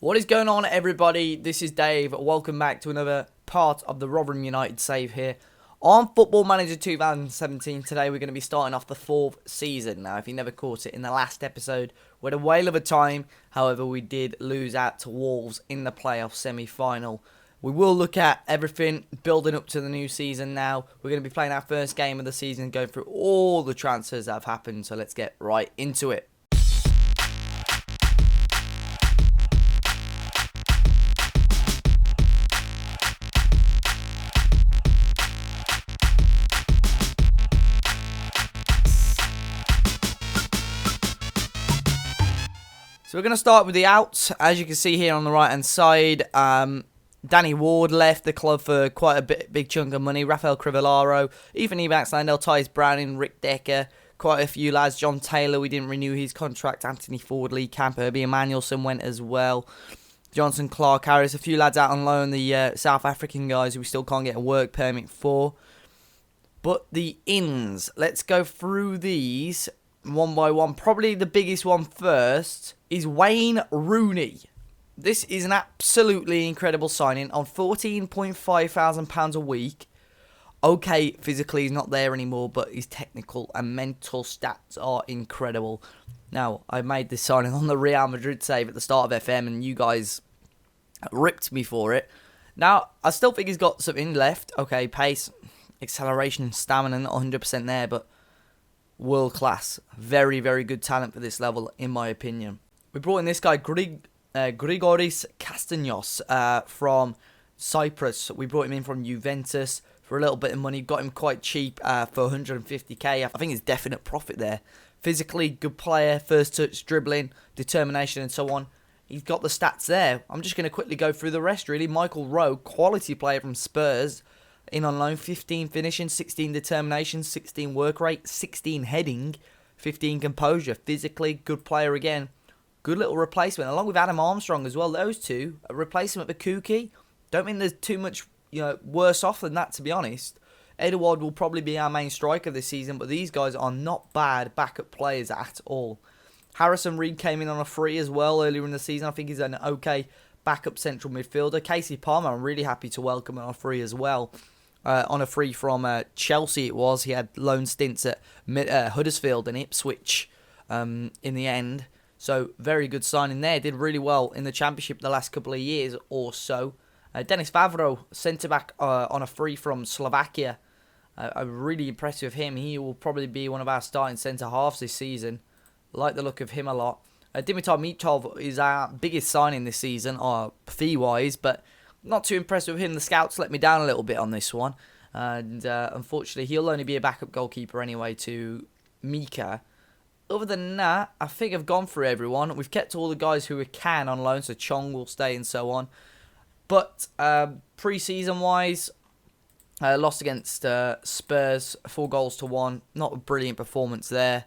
What is going on, everybody? This is Dave. Welcome back to another part of the Rotherham United save here on Football Manager 2017. Today we're going to be starting off the fourth season. Now, if you never caught it in the last episode, we had a whale of a time. However, we did lose out to Wolves in the playoff semi-final. We will look at everything building up to the new season now. We're going to be playing our first game of the season, going through all the transfers that have happened. So let's get right into it. So we're going to start with the outs. As you can see here on the right-hand side, Danny Ward left the club for quite a big chunk of money. Rafael Crivellaro, Ethan Ebanks, Landell, Tyus Browning, Rick Decker, quite a few lads. John Taylor, we didn't renew his contract. Anthony Ford, Lee Camp, Herbie Emmanuelson went as well. Johnson, Clark, Harris, a few lads out on loan. The South African guys who we still can't get a work permit for. But the ins, let's go through these one by one. Probably the biggest one first is Wayne Rooney. This is an absolutely incredible signing on £14,500 a week. Okay, physically he's not there anymore, but his technical and mental stats are incredible. Now, I made this signing on the Real Madrid save at the start of FM, and you guys ripped me for it. Now, I still think he's got something left. Okay, pace, acceleration, stamina, not 100% there, but world class. Very, very good talent for this level, in my opinion. We brought in this guy, Grigoris Castaños, from Cyprus. We brought him in from Juventus for a little bit of money. Got him quite cheap for 150k. I think it's definite profit there. Physically, good player, first touch, dribbling, determination, and so on. He's got the stats there. I'm just going to quickly go through the rest, really. Michael Rowe, quality player from Spurs, in on loan, 15 finishing, 16 determination, 16 work rate, 16 heading, 15 composure. Physically, good player again. Good little replacement, along with Adam Armstrong as well. Those two, a replacement for Kuki. Don't think there's too much worse off than that, to be honest. Edouard will probably be our main striker this season, but these guys are not bad backup players at all. Harrison Reed came in on a free as well earlier in the season. I think he's an okay backup central midfielder. Casey Palmer, I'm really happy to welcome on a free as well. On a free from Chelsea it was. He had loan stints at Huddersfield and Ipswich in the end. So, very good signing there. Did really well in the Championship the last couple of years or so. Denis Vavro, centre-back on a free from Slovakia. I'm really impressed with him. He will probably be one of our starting centre-halves this season. Like the look of him a lot. Dimitar Mitov is our biggest signing this season, fee-wise, but not too impressed with him. The scouts let me down a little bit on this one. And unfortunately, he'll only be a backup goalkeeper anyway to Mika. Other than that, I think I've gone through everyone. We've kept all the guys who we can on loan, so Chong will stay and so on. But pre-season-wise, lost against Spurs, 4-1. Not a brilliant performance there.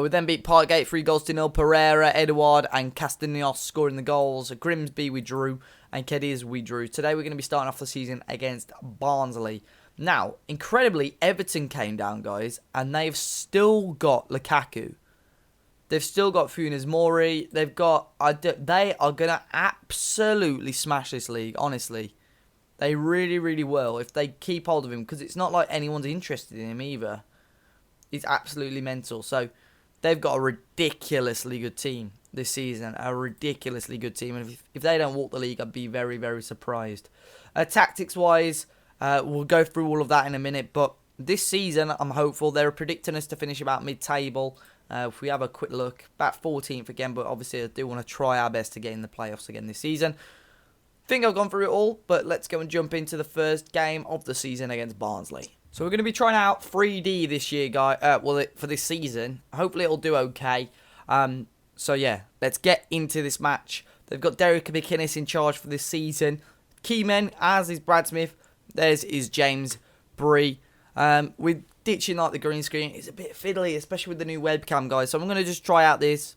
We then beat Parkgate 3-0. Pereira, Edouard and Castaños scoring the goals. Grimsby we drew, and Cadiz we drew. Today we're going to be starting off the season against Barnsley. Now, incredibly, Everton came down, guys, and they've still got Lukaku. They've still got Funes Mori. They are going to absolutely smash this league, honestly. They really, really will if they keep hold of him, because it's not like anyone's interested in him either. He's absolutely mental. So, they've got a ridiculously good team this season. A ridiculously good team. And if they don't walk the league, I'd be very, very surprised. Tactics-wise, we'll go through all of that in a minute. But this season, I'm hopeful. They're predicting us to finish about mid-table. If we have a quick look, about 14th again, but obviously I do want to try our best to get in the playoffs again this season. Think I've gone through it all, but let's go and jump into the first game of the season against Barnsley. So we're going to be trying out 3D this year, guys. For this season. Hopefully it'll do okay. So yeah, let's get into this match. They've got Derek McInnes in charge for this season. Key men, as is Brad Smith. There's is James Bree. With ditching like the green screen, it's a bit fiddly, especially with the new webcam, guys. So I'm going to just try out this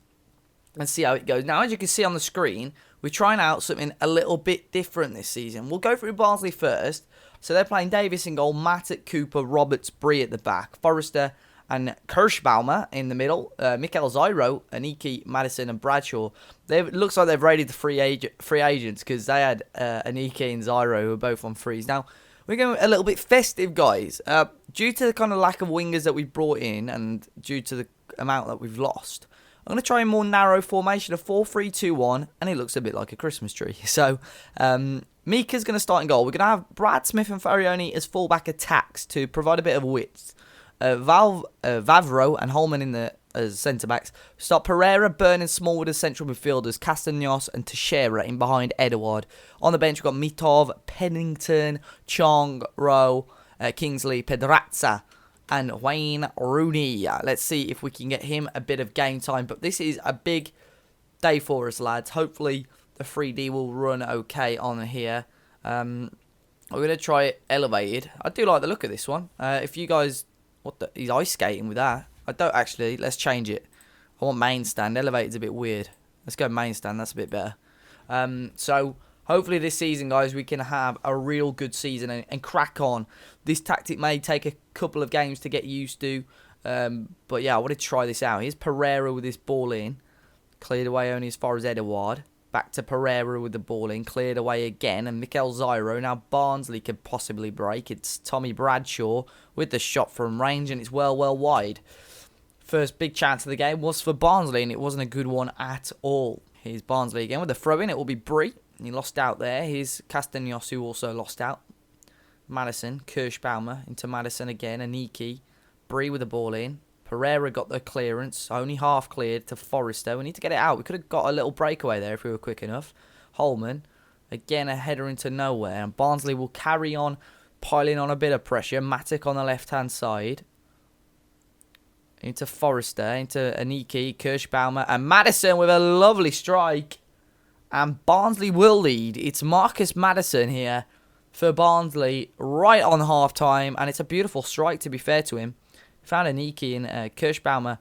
and see how it goes. Now, as you can see on the screen, we're trying out something a little bit different this season. We'll go through Barnsley first. So they're playing Davis in goal, Matt at Cooper, Roberts, Bree at the back, Forrester and Kirschbaumer in the middle. Mikel Zyro, Aniki, Madison, and Bradshaw. It looks like they've raided the free agents because they had Aniki and Zyro who were both on frees. Now, we're going a little bit festive, guys. Due to the kind of lack of wingers that we've brought in and due to the amount that we've lost, I'm going to try a more narrow formation of 4-3-2-1, and it looks a bit like a Christmas tree. So, Mika's going to start in goal. We're going to have Brad Smith and Farioni as fullback attacks to provide a bit of width. Vavro and Holman as centre-backs. Start Pereira, Byrne and Smallwood as central midfielders. Castanos and Teixeira in behind Edouard. On the bench, we've got Mitov, Pennington, Chong, Rowe, Kingsley, Pedrazza, and Wayne Rooney. Let's see if we can get him a bit of game time. But this is a big day for us, lads. Hopefully, the 3D will run okay on here. We're going to try it elevated. I do like the look of this one. If you guys... He's ice skating with that. I don't actually. Let's change it. I want main stand. Elevated's a bit weird. Let's go main stand. That's a bit better. So, hopefully this season, guys, we can have a real good season and crack on. This tactic may take a couple of games to get used to. But, yeah, I want to try this out. Here's Pereira with this ball in. Cleared away only as far as Edouard. Back to Pereira with the ball in. Cleared away again. And Mikel Zyro. Now Barnsley could possibly break. It's Tommy Bradshaw with the shot from range. And it's well wide. First big chance of the game was for Barnsley. And it wasn't a good one at all. Here's Barnsley again with the throw in. It will be Bree. He lost out there. Here's Castanos who also lost out. Madison. Kirschbaumer into Madison again. Aniki. Bree with the ball in. Pereira got the clearance, only half cleared to Forrester. We need to get it out. We could have got a little breakaway there if we were quick enough. Holman, again a header into nowhere. And Barnsley will carry on, piling on a bit of pressure. Matic on the left-hand side. Into Forrester, into Aniki, Kirschbaumer, and Madison with a lovely strike. And Barnsley will lead. It's Marcus Madison here for Barnsley right on half-time. And it's a beautiful strike, to be fair to him. Found Aniki and Kirschbaumer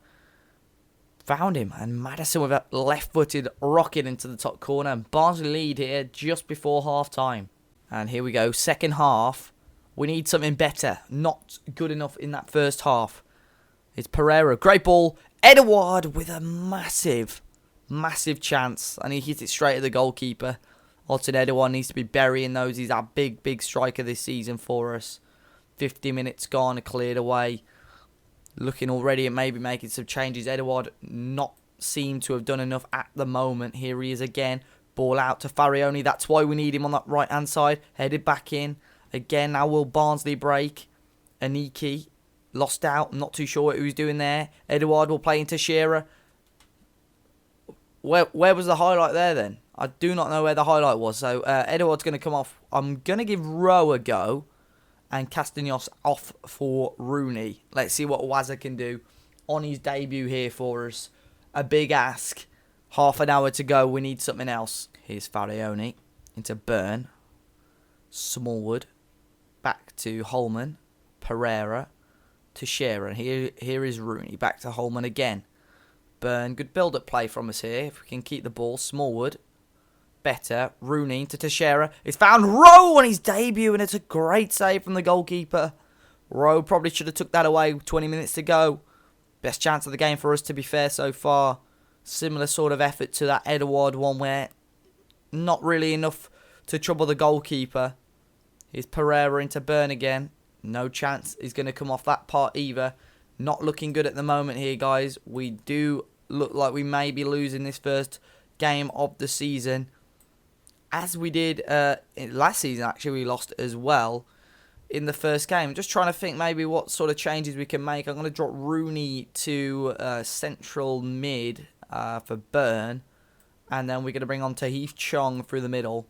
found him. And Madison with a left-footed rocket into the top corner. And Barnsley lead here just before half-time. And here we go. Second half. We need something better. Not good enough in that first half. It's Pereira. Great ball. Edouard with a massive chance. And he hit it straight at the goalkeeper. Alton Edouard needs to be burying those. He's our big striker this season for us. 50 minutes gone. Cleared away. Looking already at maybe making some changes. Edouard not seem to have done enough at the moment. Here he is again. Ball out to Farioni. That's why we need him on that right-hand side. Headed back in. Again, now will Barnsley break. Aniki lost out. I'm not too sure what he was doing there. Edouard will play into Shearer. Where was the highlight there then? I do not know where the highlight was. So Edouard's going to come off. I'm going to give Rowe a go. And Castanos off for Rooney. Let's see what Wazza can do on his debut here for us. A big ask. Half an hour to go. We need something else. Here's Farioni into Byrne. Smallwood. Back to Holman. Pereira. To Shearer. Here is Rooney. Back to Holman again. Byrne. Good build-up play from us here. If we can keep the ball. Smallwood. Better. Rooney to Teixeira. It's found Rowe on his debut, and it's a great save from the goalkeeper. Rowe probably should have took that away 20 minutes to go. Best chance of the game for us, to be fair, so far. Similar sort of effort to that Edouard one where not really enough to trouble the goalkeeper. Here's Pereira into Byrne again. No chance he's going to come off that part either. Not looking good at the moment here, guys. We do look like we may be losing this first game of the season. As we did last season, actually, we lost as well in the first game. Just trying to think maybe what sort of changes we can make. I'm going to drop Rooney to central mid for Byrne. And then we're going to bring on Tahith Chong through the middle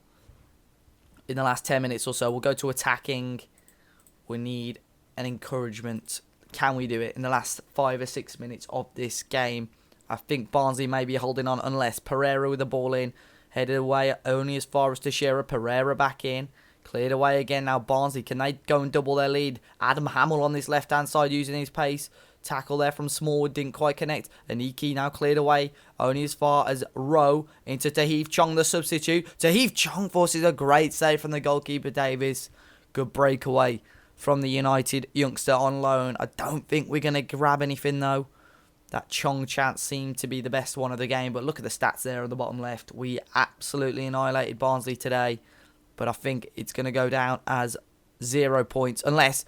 in the last 10 minutes or so. We'll go to attacking. We need an encouragement. Can we do it in the last 5 or 6 minutes of this game? I think Barnsley may be holding on unless Pereira with the ball in. Headed away only as far as Teixeira. Pereira back in. Cleared away again now Barnsley. Can they go and double their lead? Adam Hamill on this left-hand side using his pace. Tackle there from Smallwood. Didn't quite connect. Aniki now cleared away. Only as far as Rowe into Tahith Chong, the substitute. Tahith Chong forces a great save from the goalkeeper Davis. Good breakaway from the United youngster on loan. I don't think we're going to grab anything though. That Chong chance seemed to be the best one of the game, but look at the stats there on the bottom left. We absolutely annihilated Barnsley today, but I think it's going to go down as 0 points unless...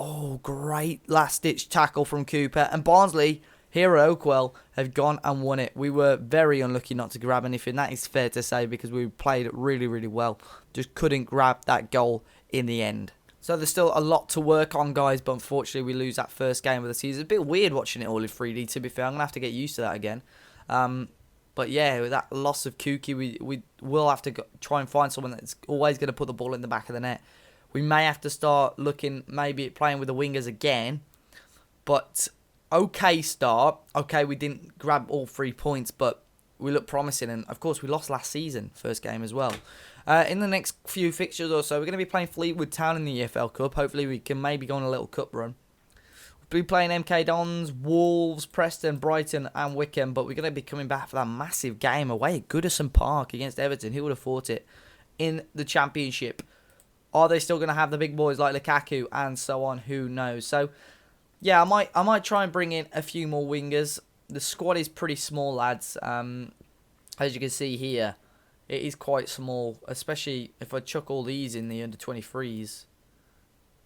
Oh, great last-ditch tackle from Cooper. And Barnsley, here at Oakwell, have gone and won it. We were very unlucky not to grab anything. That is fair to say because we played really, really well. Just couldn't grab that goal in the end. So there's still a lot to work on, guys, but unfortunately we lose that first game of the season. It's a bit weird watching it all in 3D, to be fair. I'm going to have to get used to that again. But yeah, with that loss of Kuki, we will have to try and find someone that's always going to put the ball in the back of the net. We may have to start looking maybe at playing with the wingers again. But okay start. Okay, we didn't grab all 3 points, but we look promising. And of course, we lost last season, first game as well. In the next few fixtures or so, we're going to be playing Fleetwood Town in the EFL Cup. Hopefully, we can maybe go on a little cup run. We'll be playing MK Dons, Wolves, Preston, Brighton and Wickham. But we're going to be coming back for that massive game away at Goodison Park against Everton. Who would have thought it? In the Championship. Are they still going to have the big boys like Lukaku and so on? Who knows? So, yeah, I might try and bring in a few more wingers. The squad is pretty small, lads. As you can see here, it is quite small, especially if I chuck all these in the under-23s.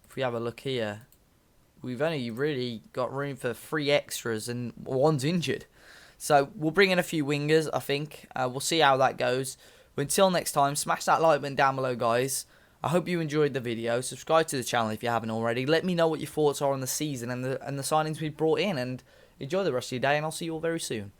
If we have a look here, we've only really got room for 3 extras and one's injured. So, we'll bring in a few wingers, I think. We'll see how that goes. But until next time, smash that like button down below, guys. I hope you enjoyed the video. Subscribe to the channel if you haven't already. Let me know what your thoughts are on the season and the signings we've brought in. And enjoy the rest of your day, and I'll see you all very soon.